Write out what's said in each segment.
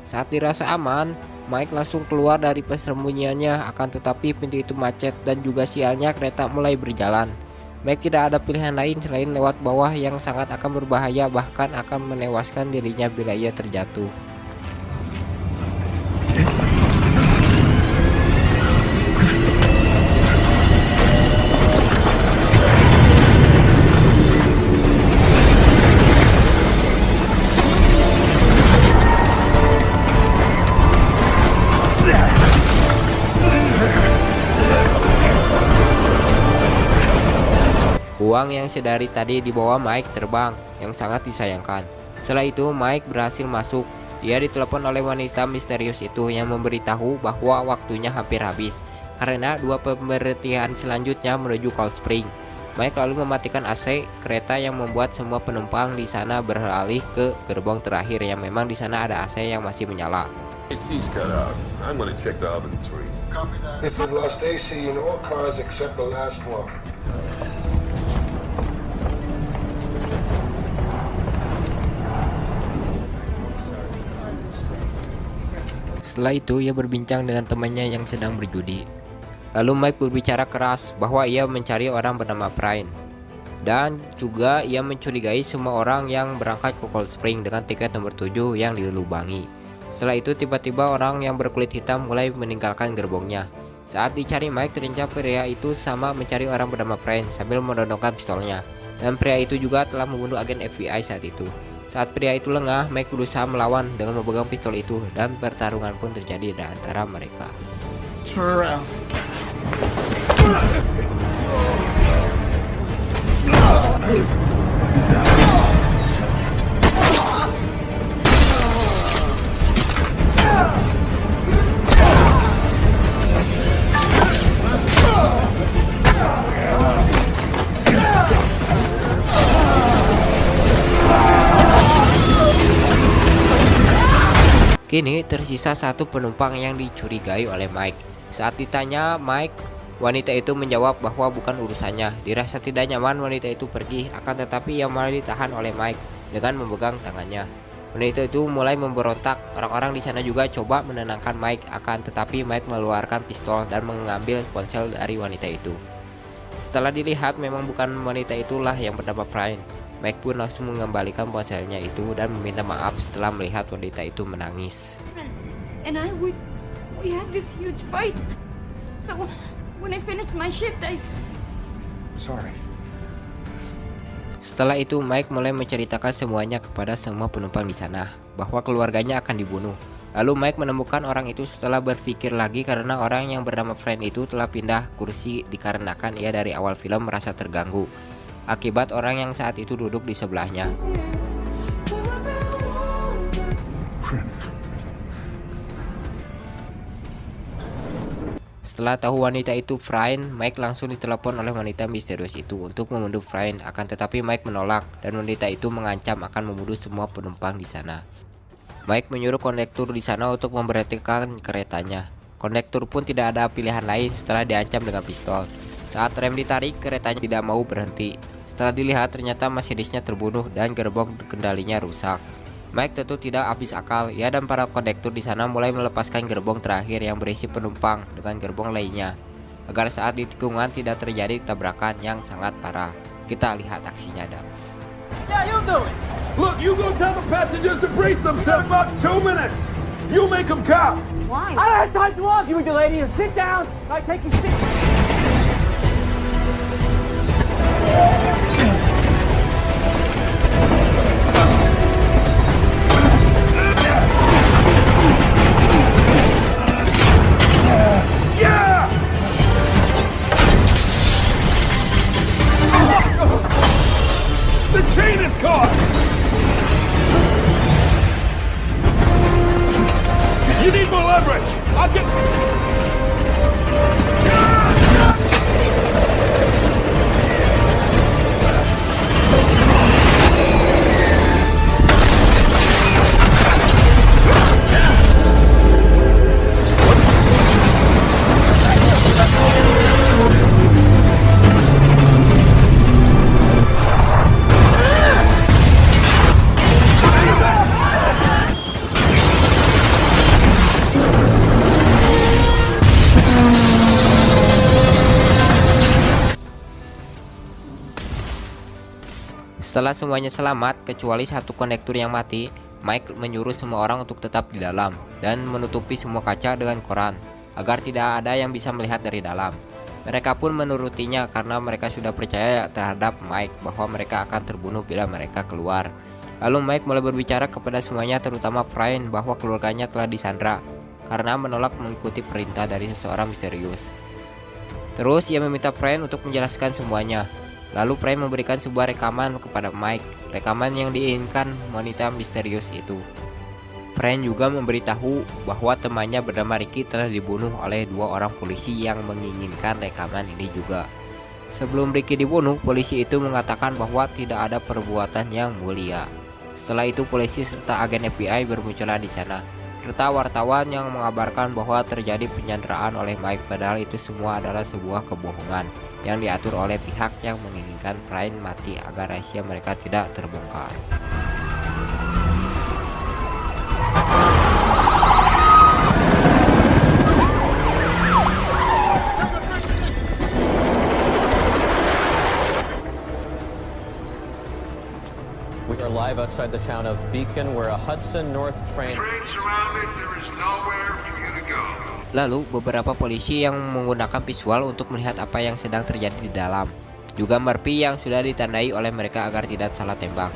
Saat dirasa aman, Mike langsung keluar dari persembunyiannya, akan tetapi pintu itu macet dan juga sialnya kereta mulai berjalan. Mike tidak ada pilihan lain selain lewat bawah yang sangat akan berbahaya, bahkan akan menewaskan dirinya bila ia terjatuh. Uang yang sedari tadi dibawa Mike terbang, yang sangat disayangkan. Setelah itu Mike berhasil masuk. Dia ditelepon oleh wanita misterius itu yang memberitahu bahwa waktunya hampir habis karena dua pemberhentian selanjutnya menuju Cold Spring. Mike lalu mematikan AC kereta yang membuat semua penumpang di sana beralih ke gerbong terakhir yang memang di sana ada AC yang masih menyala. AC's cut out. I'm gonna check the oven three. Copy that. We've lost AC in all cars except the last one. Setelah itu ia berbincang dengan temannya yang sedang berjudi. Lalu Mike berbicara keras bahwa ia mencari orang bernama Prine. Dan juga ia mencurigai semua orang yang berangkat ke Cold Spring dengan tiket nomor 7 yang dilubangi. Setelah itu tiba-tiba orang yang berkulit hitam mulai meninggalkan gerbongnya. Saat dicari Mike, ternyata pria itu sama mencari orang bernama Prine sambil menodongkan pistolnya. Dan pria itu juga telah membunuh agen FBI saat itu. Saat pria itu lengah, Mike berusaha melawan dengan memegang pistol itu dan pertarungan pun terjadi di antara mereka. Turn around. Kini tersisa satu penumpang yang dicurigai oleh Mike. Saat ditanya Mike, wanita itu menjawab bahwa bukan urusannya. Dirasa tidak nyaman, wanita itu pergi, akan tetapi ia malah ditahan oleh Mike dengan memegang tangannya. Wanita itu mulai memberontak. Orang-orang di sana juga coba menenangkan Mike, akan tetapi Mike mengeluarkan pistol dan mengambil ponsel dari wanita itu. Setelah dilihat memang bukan wanita itulah yang bernama Prine. Mike pun langsung mengembalikan ponselnya itu dan meminta maaf setelah melihat wanita itu menangis. And we had this huge fight. So when I finished my shift, Sorry. Setelah itu Mike mulai menceritakan semuanya kepada semua penumpang di sana, bahwa keluarganya akan dibunuh. Lalu Mike menemukan orang itu setelah berpikir lagi karena orang yang bernama Friend itu telah pindah kursi dikarenakan ia dari awal film merasa terganggu akibat orang yang saat itu duduk di sebelahnya. Setelah tahu wanita itu Friend, Mike langsung ditelepon oleh wanita misterius itu untuk membunuh Friend, akan tetapi Mike menolak dan wanita itu mengancam akan membunuh semua penumpang di sana. Mike menyuruh kondektur di sana untuk memberhentikan keretanya. Kondektur pun tidak ada pilihan lain setelah diancam dengan pistol. Saat rem ditarik, keretanya tidak mau berhenti. Setelah dilihat ternyata masinisnya terbunuh dan gerbong kendalinya rusak. Mike tentu tidak habis akal. Ia dan para kondektur di sana mulai melepaskan gerbong terakhir yang berisi penumpang dengan gerbong lainnya, agar saat di tikungan tidak terjadi tabrakan yang sangat parah. Kita lihat aksinya, Dax. Yeah, you do it. Look, you go tell the passengers to brace themselves. About 2 minutes. You make them count. why? I don't have time to argue with you, lady. Sit down. I take your seat. Yeah! The chain is caught! You need more leverage! I'll get... Setelah semuanya selamat kecuali satu konektor yang mati, Mike menyuruh semua orang untuk tetap di dalam dan menutupi semua kaca dengan koran agar tidak ada yang bisa melihat dari dalam. Mereka pun menurutinya karena mereka sudah percaya terhadap Mike bahwa mereka akan terbunuh bila mereka keluar. Lalu Mike mulai berbicara kepada semuanya, terutama Fryne, bahwa keluarganya telah disandra karena menolak mengikuti perintah dari seseorang misterius. Terus ia meminta Fryne untuk menjelaskan semuanya. Lalu Fryne memberikan sebuah rekaman kepada Mike, rekaman yang diinginkan wanita misterius itu. Fryne juga memberitahu bahwa temannya bernama Ricky telah dibunuh oleh 2 orang polisi yang menginginkan rekaman ini juga. Sebelum Ricky dibunuh, polisi itu mengatakan bahwa tidak ada perbuatan yang mulia. Setelah itu polisi serta agen FBI bermunculan di sana, serta wartawan yang mengabarkan bahwa terjadi penyanderaan oleh Mike, padahal itu semua adalah sebuah kebohongan yang diatur oleh pihak yang menginginkan Fryne mati agar rahasia mereka tidak terbongkar. We are live outside the town of Beacon, where a Hudson North train... Train surrounded, there is nowhere for you to go. Lalu beberapa polisi yang menggunakan visual untuk melihat apa yang sedang terjadi di dalam. Juga Murphy yang sudah ditandai oleh mereka agar tidak salah tembak.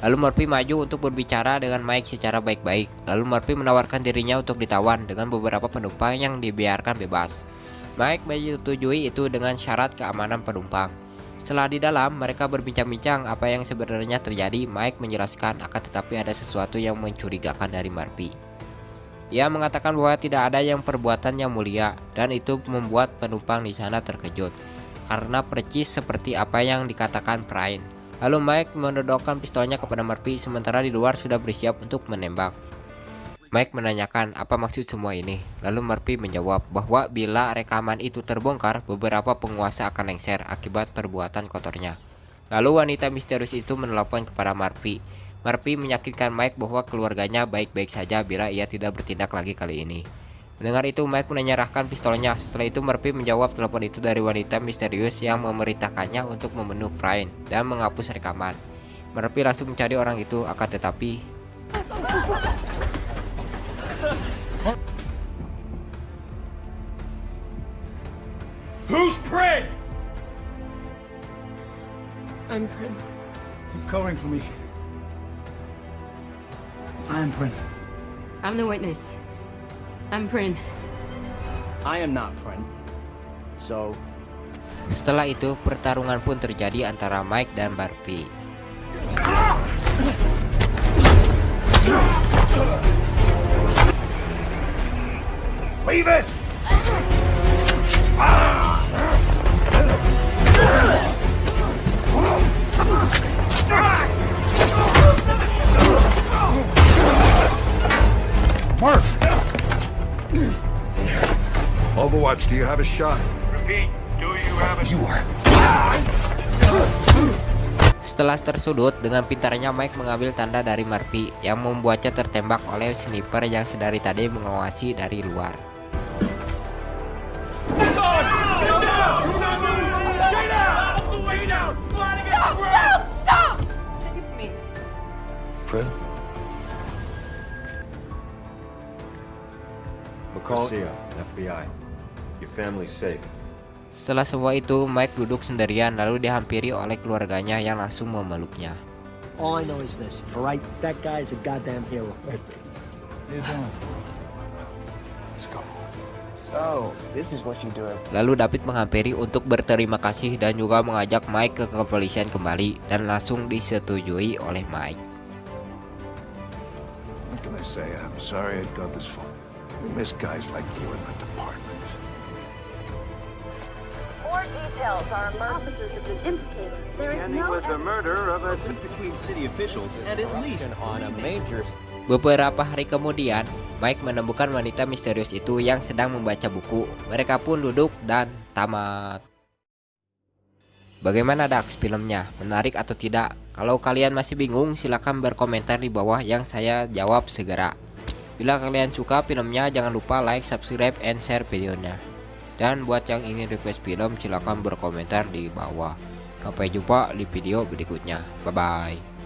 Lalu Murphy maju untuk berbicara dengan Mike secara baik-baik. Lalu Murphy menawarkan dirinya untuk ditawan dengan beberapa penumpang yang dibiarkan bebas. Mike menyetujui itu dengan syarat keamanan penumpang. Setelah di dalam, mereka berbincang-bincang apa yang sebenarnya terjadi. Mike menjelaskan akan tetapi ada sesuatu yang mencurigakan dari Murphy. Ia mengatakan bahwa tidak ada yang perbuatan yang mulia, dan itu membuat penumpang di sana terkejut karena percis seperti apa yang dikatakan Fryne. Lalu Mike menodongkan pistolnya kepada Murphy sementara di luar sudah bersiap untuk menembak. Mike menanyakan apa maksud semua ini. Lalu Murphy menjawab bahwa bila rekaman itu terbongkar, beberapa penguasa akan lengser akibat perbuatan kotornya. Lalu wanita misterius itu menelepon kepada Murphy. Murphy meyakinkan Mike bahwa keluarganya baik-baik saja bila ia tidak bertindak lagi kali ini. Mendengar itu, Mike menyerahkan pistolnya. Setelah itu Murphy menjawab telepon itu dari wanita misterius yang memerintahkannya untuk membunuh Fryne dan menghapus rekaman. Murphy langsung mencari orang itu, akan tetapi Who's Fred? I'm Prin. He's calling for me. I'm Prin. I'm the witness. I'm Prin. I am not Prin. So, setelah itu pertarungan pun terjadi antara Mike dan Murphy. Leave it! Mark! Overwatch, do you have a shot? Repeat, do you have a... You are... Setelah tersudut, dengan pintarnya Mike mengambil tanda dari Murphy yang membuatnya tertembak oleh sniper yang sedari tadi mengawasi dari luar. Stop! Save me. Fred? Garcia, FBI. Your family's safe. Setelah semua itu, Mike duduk sendirian lalu dihampiri oleh keluarganya yang langsung memeluknya. All I know is this, all right? That guy is a goddamn hero. Let's go. So, this is what you do. Lalu David menghampiri untuk berterima kasih dan juga mengajak Mike ke kepolisian kembali dan langsung disetujui oleh Mike. What can I say? I'm sorry it got this far. We miss guys like you in the department. More details. Our officers have been implicated. There is no the murder of a between city officials and at least on a major... Beberapa hari kemudian, Mike menemukan wanita misterius itu yang sedang membaca buku. Mereka pun duduk dan tamat. Bagaimana Dax filmnya? Menarik atau tidak? Kalau kalian masih bingung, silahkan berkomentar di bawah yang saya jawab segera. Bila kalian suka filmnya, jangan lupa like, subscribe, and share videonya. Dan buat yang ingin request film, silahkan berkomentar di bawah. Sampai jumpa di video berikutnya. Bye bye.